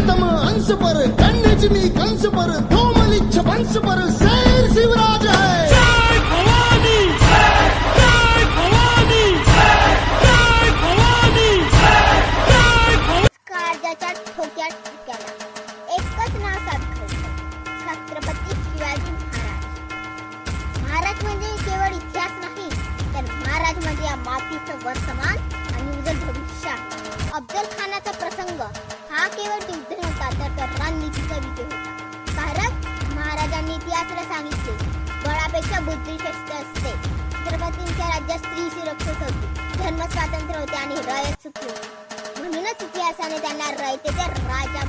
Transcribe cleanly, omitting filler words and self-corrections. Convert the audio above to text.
प्रियतम अंश पर कन्या मी कंस पर धूमलिच्छ वंश पर शेर शिवराज है। जय भवानी जय भवानी जय भवानी जय भवानी। काळजाच्या ठोक्यात ठोक्याला एकच नाव साधलं, छत्रपती शिवाजी महाराज। महाराज म्हणजे केवळ इतिहास नाही, तर महाराज म्हणजे या मातीचं वर्तमान आणि उज्ज्वल भविष्य आहे। अफजल खानाचा प्रसंग हा केवळ युद्ध नव्हता, तर रणनीतीचा विजय होता। कारण महाराजांनी इतिहासाला सांगितले, बळापेक्षा बुद्धिश्रेष्ठ असते। छत्रपतींच्या राज्यात स्त्री सुरक्षित होती, धर्म स्वातंत्र्य होते आणि रयत सुखी होती। म्हणूनच इतिहासाने त्यांना रयतेचे राजा